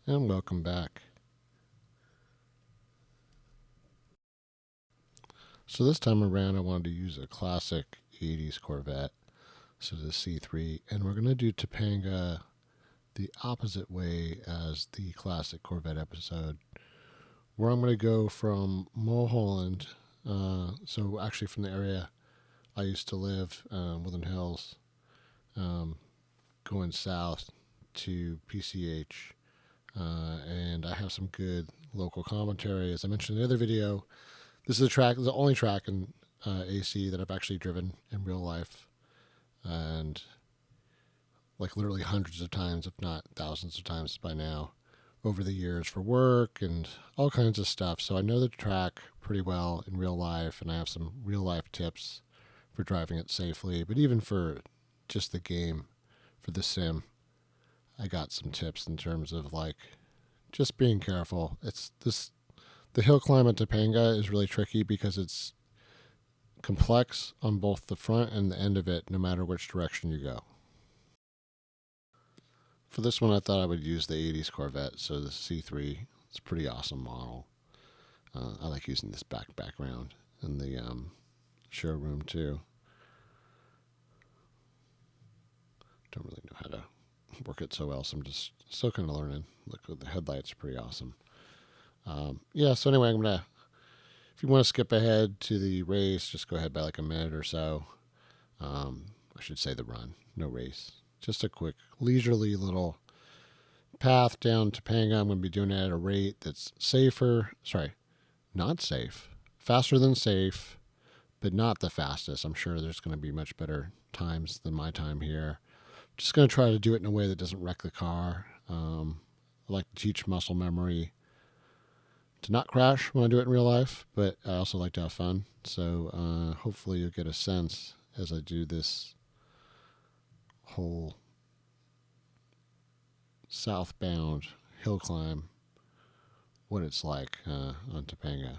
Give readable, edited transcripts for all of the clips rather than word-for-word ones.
And welcome back. So this time around I wanted to use a classic 80s Corvette, so the C3, and we're going to do Topanga the opposite way as the classic Corvette episode, where I'm going to go from Mulholland, so actually from the area I used to live, Woodland Hills, going south to PCH. And I have some good local commentary. As I mentioned in the other video, this is the only track in AC that I've actually driven in real life, and like literally hundreds of times, if not thousands of times by now, over the years for work and all kinds of stuff. So I know the track pretty well in real life, and I have some real life tips for driving it safely. But even for just the game, for the sim, I got some tips in terms of like just being careful. The hill climb at Topanga is really tricky because it's complex on both the front and the end of it, no matter which direction you go. For this one, I thought I would use the 80s Corvette, so the C3. It's a pretty awesome model. I like using this background in the showroom too. Don't really know how to work it so well, so I'm just still kind of learning. Look, the headlights are pretty awesome. So anyway, if you want to skip ahead to the race, just go ahead by like a minute or so. I should say the run, no race. Just a quick, leisurely little path down Topanga. I'm going to be doing it at a rate that's not safe, faster than safe, but not the fastest. I'm sure there's going to be much better times than my time here. Just going to try to do it in a way that doesn't wreck the car. I like to teach muscle memory to not crash when I do it in real life, but I also like to have fun. So hopefully you'll get a sense as I do this whole southbound hill climb what it's like on Topanga.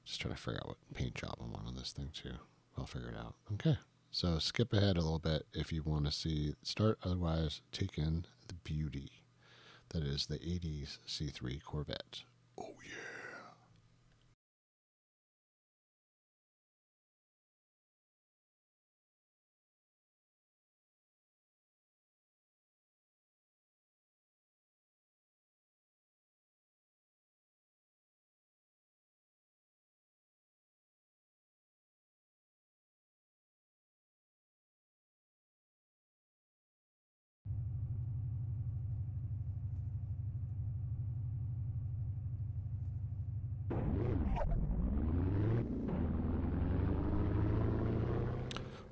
Just trying to figure out what paint job I want on this thing too. I'll figure it out. Okay. So skip ahead a little bit if you want to see start, otherwise take in the beauty that is the 80s C3 Corvette. Oh yeah.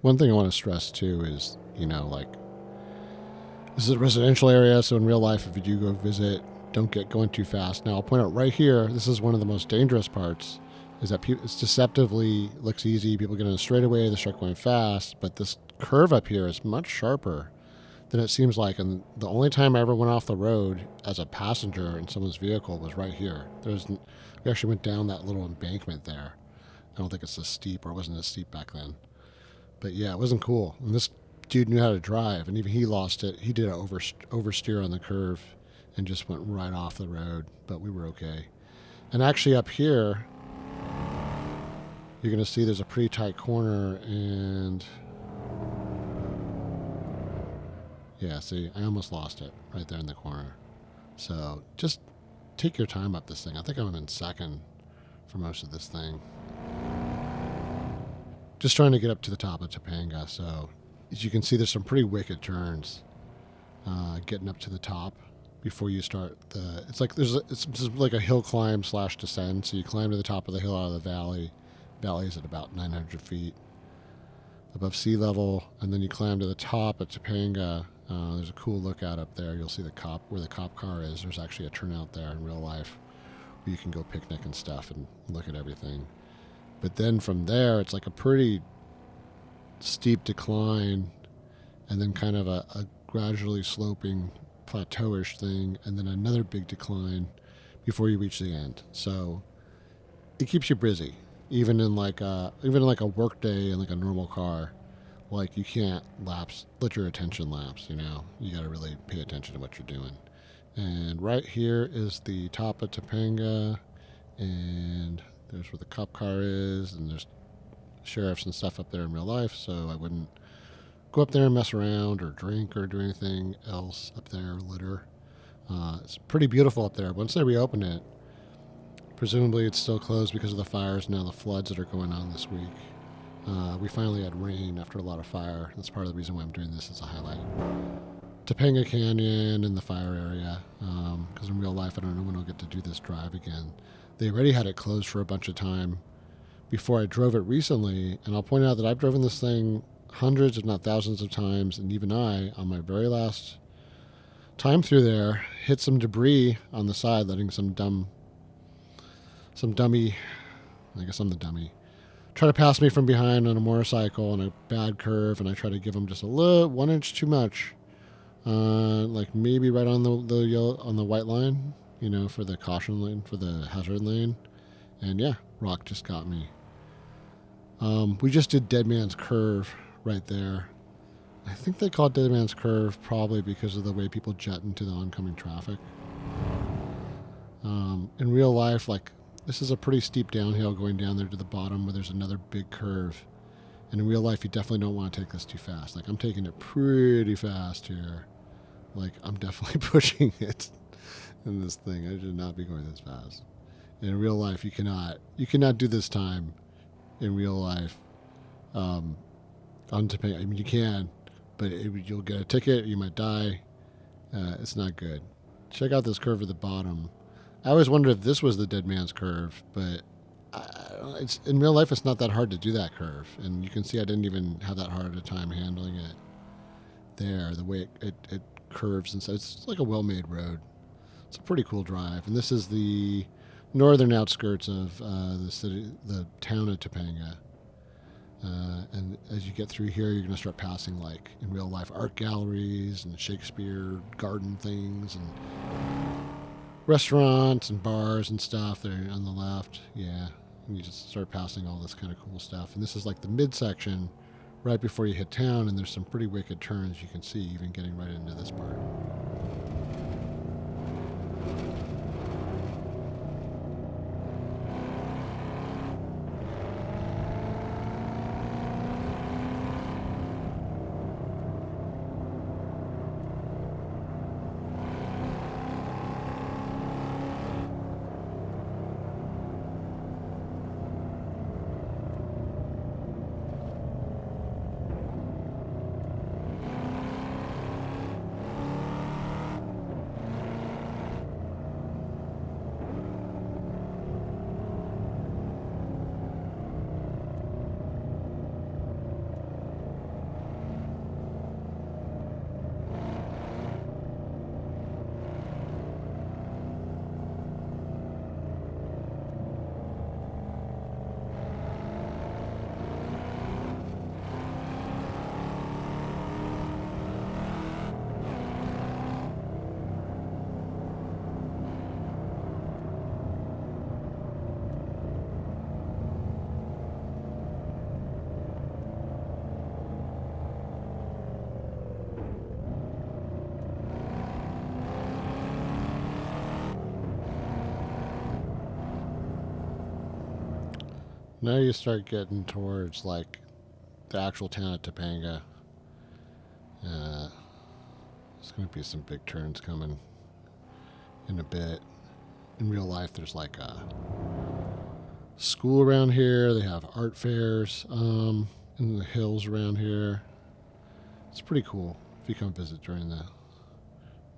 One thing I want to stress too is, like this is a residential area, so in real life, if you do go visit, don't get going too fast. Now, I'll point out right here, this is one of the most dangerous parts, is that it's deceptively looks easy. People get in a straightaway, they start going fast, but this curve up here is much sharper than it seems like. And the only time I ever went off the road as a passenger in someone's vehicle was right here. We actually went down that little embankment there. I don't think it's as steep, or it wasn't as steep back then. But yeah, it wasn't cool. And this dude knew how to drive, and even he lost it. He did an oversteer on the curve and just went right off the road, but we were okay. And actually up here, you're going to see there's a pretty tight corner, and yeah, see, I almost lost it right there in the corner. So just take your time up this thing. I think I'm in second for most of this thing. Just trying to get up to the top of Topanga. So as you can see, there's some pretty wicked turns getting up to the top before you start it's like a hill climb / descend. So you climb to the top of the hill out of the valley. Valley is at about 900 feet above sea level, and then you climb to the top at Topanga. There's a cool lookout up there. You'll see where the cop car is. There's actually a turnout there in real life where you can go picnic and stuff and look at everything. But then from there, it's like a pretty steep decline, and then kind of a gradually sloping plateauish thing, and then another big decline before you reach the end. So it keeps you busy, even in like a work day in like a normal car. Like you can't let your attention lapse. You got to really pay attention to what you're doing. And right here is the top of Topanga, and there's where the cop car is, and there's sheriffs and stuff up there in real life, so I wouldn't go up there and mess around or drink or do anything else up there, litter. It's pretty beautiful up there. Once they reopen it, presumably it's still closed because of the fires, now the floods that are going on this week. We finally had rain after a lot of fire. That's part of the reason why I'm doing this as a highlight. Topanga Canyon and the fire area, because in real life I don't know when I'll get to do this drive again. They already had it closed for a bunch of time before I drove it recently, and I'll point out that I've driven this thing hundreds if not thousands of times, and even I, on my very last time through there, hit some debris on the side, letting some dummy, I guess I'm the dummy, try to pass me from behind on a motorcycle on a bad curve, and I try to give him just a little 1 inch too much, like maybe right on the yellow, on the white line, you know, for the caution lane, for the hazard lane, and yeah, rock just got me. We just did Dead Man's Curve right there. I think they call it Dead Man's Curve probably because of the way people jet into the oncoming traffic. In real life, like, this is a pretty steep downhill going down there to the bottom where there's another big curve. And in real life, you definitely don't want to take this too fast. Like, I'm taking it pretty fast here. Like, I'm definitely pushing it in this thing. I should not be going this fast. And in real life, you cannot do this time in real life on Topanga. I mean, you can, but you'll get a ticket, you might die. It's not good. Check out this curve at the bottom. I always wondered if this was the Dead Man's Curve, but it's in real life it's not that hard to do that curve, and you can see I didn't even have that hard a time handling it there. The way it curves and so it's like a well-made road. It's a pretty cool drive, and this is the northern outskirts of the town of Topanga. And as you get through here, you're going to start passing, like, in real life, art galleries and Shakespeare garden things and restaurants and bars and stuff there on the left. Yeah, and you just start passing all this kind of cool stuff. And this is like the midsection right before you hit town, and there's some pretty wicked turns you can see even getting right into this part. Now you start getting towards, like, the actual town of Topanga. There's going to be some big turns coming in a bit. In real life, there's like a school around here. They have art fairs in the hills around here. It's pretty cool if you come visit during the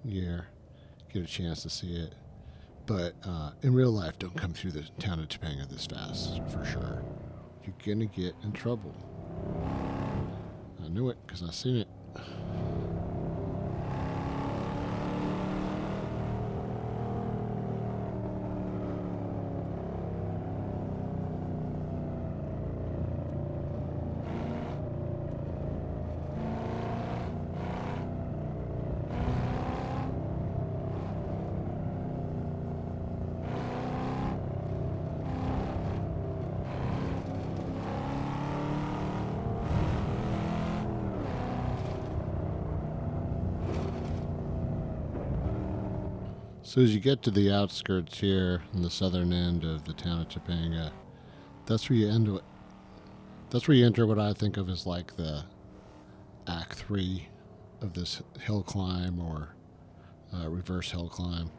year. Get a chance to see it. But in real life, don't come through the town of Topanga this fast, for sure. You're going to get in trouble. I knew it because I've seen it. So as you get to the outskirts here in the southern end of the town of Topanga, that's where you end. That's where you enter what I think of as like the Act 3 of this hill climb, or reverse hill climb,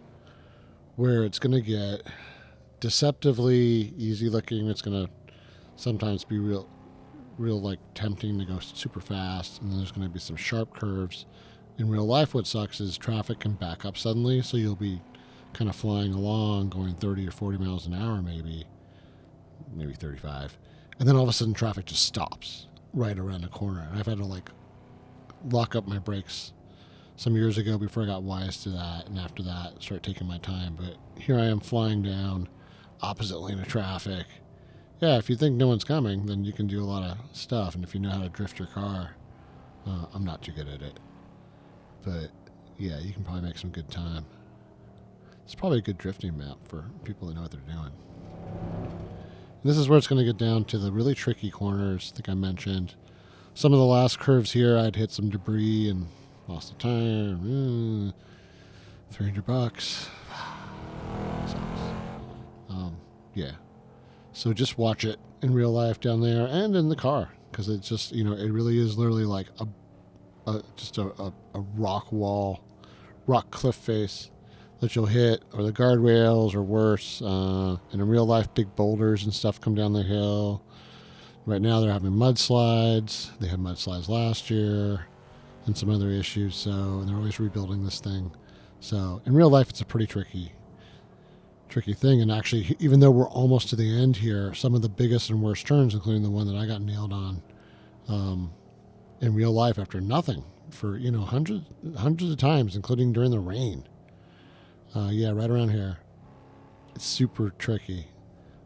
where it's going to get deceptively easy looking. It's going to sometimes be real like tempting to go super fast, and then there's going to be some sharp curves. In real life, what sucks is traffic can back up suddenly, so you'll be kind of flying along, going 30 or 40 miles an hour, maybe 35, and then all of a sudden traffic just stops right around the corner. And I've had to like lock up my brakes some years ago before I got wise to that, and after that start taking my time. But here I am flying down opposite lane of traffic. Yeah, if you think no one's coming, then you can do a lot of stuff, and if you know how to drift your car, I'm not too good at it, but yeah, you can probably make some good time. It's probably a good drifting map for people that know what they're doing. And this is where it's going to get down to the really tricky corners. I think I mentioned some of the last curves here. I'd hit some debris and lost a tire. $300. Yeah. So just watch it in real life down there and in the car, because it's just, it really is literally like just a rock wall, rock cliff face that you'll hit, or the guardrails, or worse. And in real life, big boulders and stuff come down the hill. Right now they're having mudslides. They had mudslides last year and some other issues. So, and they're always rebuilding this thing. So in real life, it's a pretty tricky thing. And actually, even though we're almost to the end here, some of the biggest and worst turns, including the one that I got nailed on in real life after nothing for hundreds of times, including during the rain. Yeah, right around here, it's super tricky.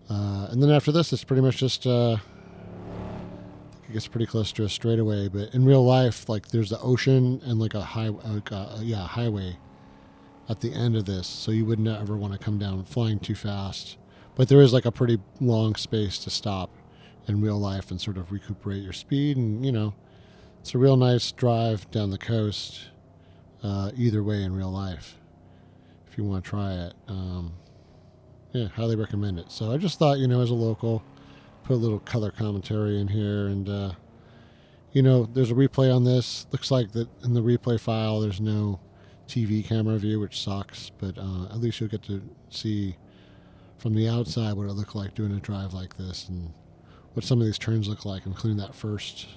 And then after this, it's pretty much just it gets pretty close to a straightaway. But in real life, like, there's the ocean and like a highway at the end of this, so you wouldn't ever want to come down flying too fast. But there is like a pretty long space to stop in real life and sort of recuperate your speed, and it's a real nice drive down the coast either way in real life if you want to try it. Yeah, highly recommend it. So I just thought, as a local, put a little color commentary in here, and there's a replay on this. Looks like that in the replay file there's no TV camera view, which sucks, but at least you'll get to see from the outside what it looked like doing a drive like this, and what some of these turns look like, including that first,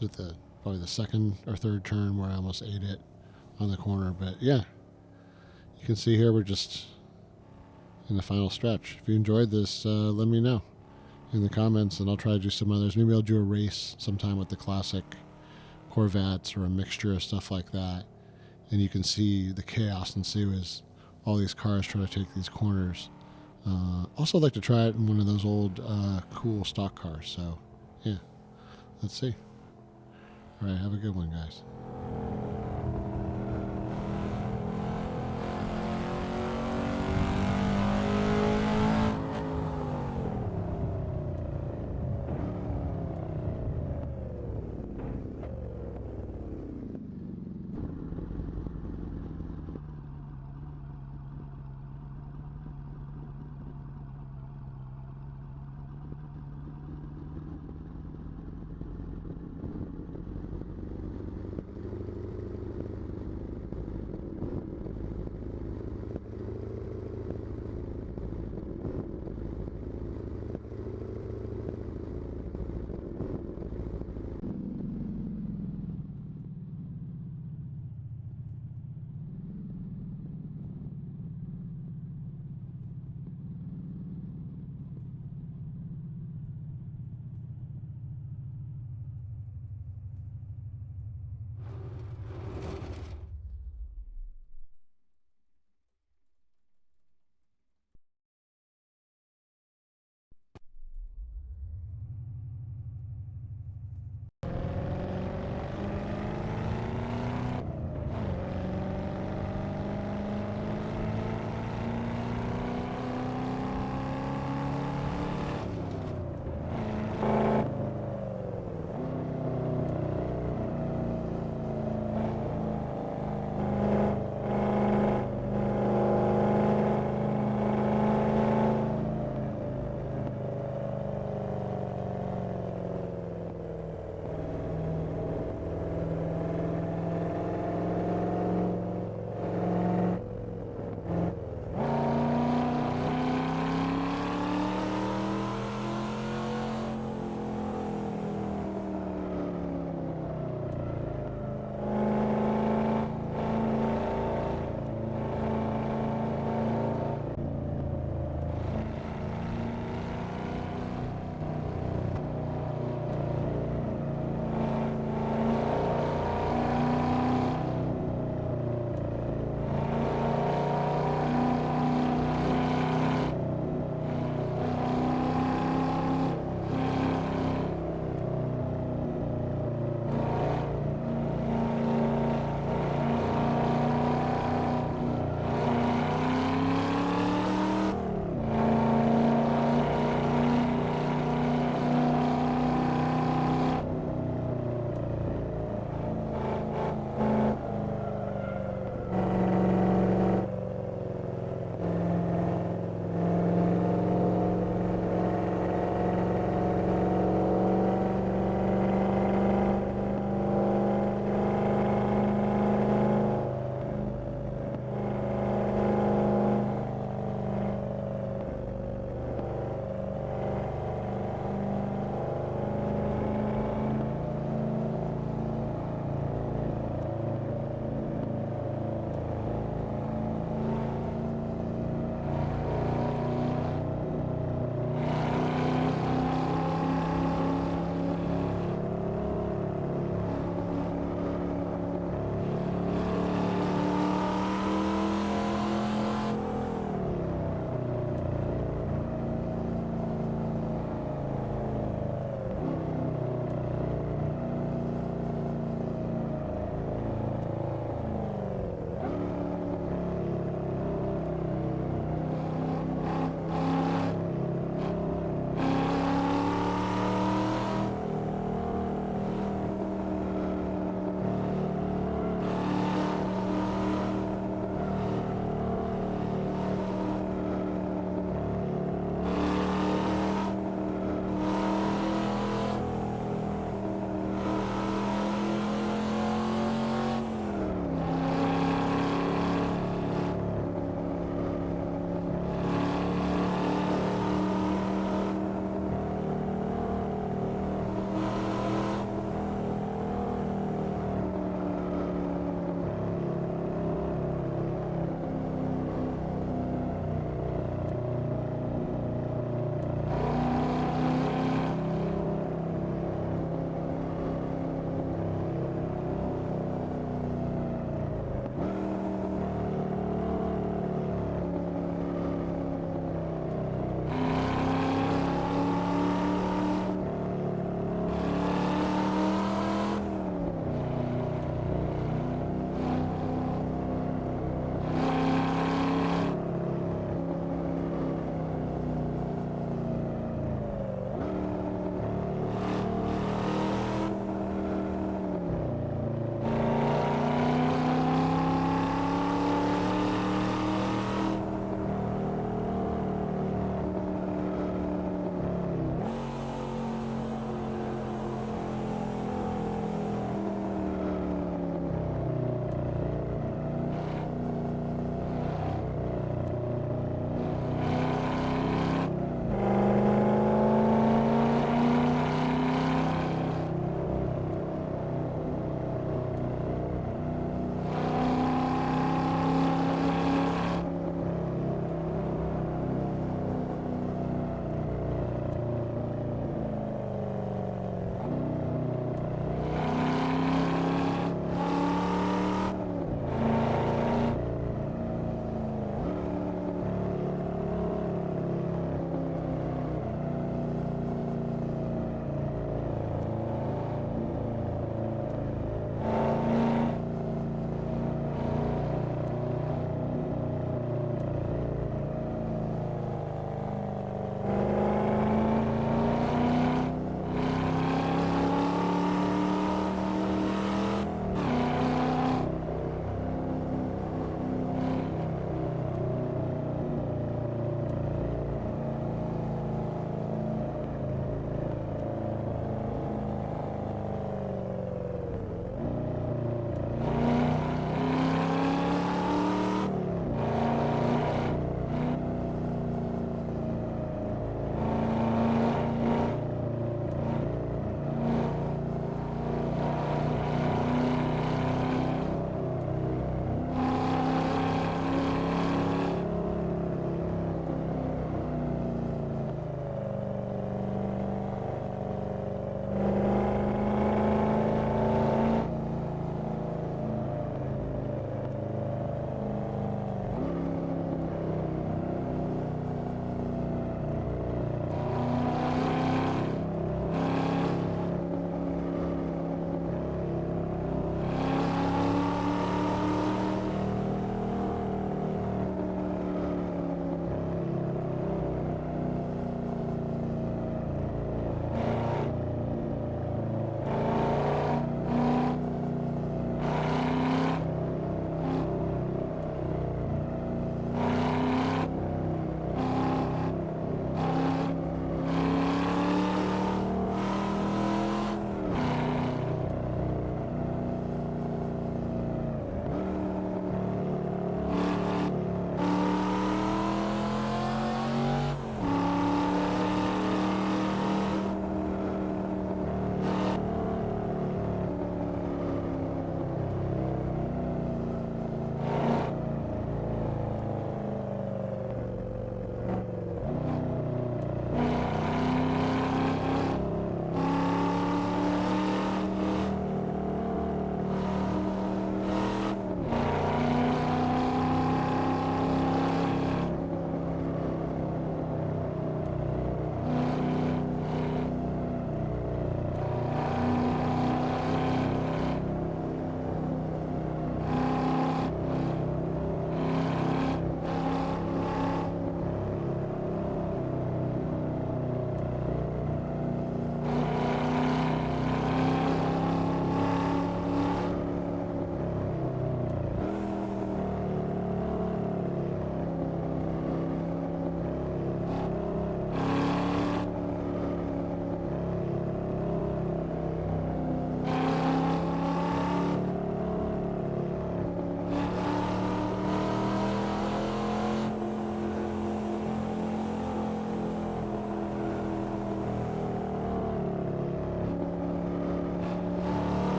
probably the second or third turn where I almost ate it on the corner. But yeah, you can see here we're just in the final stretch. If you enjoyed this, let me know in the comments, and I'll try to do some others. Maybe I'll do a race sometime with the classic Corvettes, or a mixture of stuff like that. And you can see the chaos ensue as all these cars try to take these corners. Also, I'd like to try it in one of those old, cool stock cars. So, yeah, let's see. All right, have a good one, guys.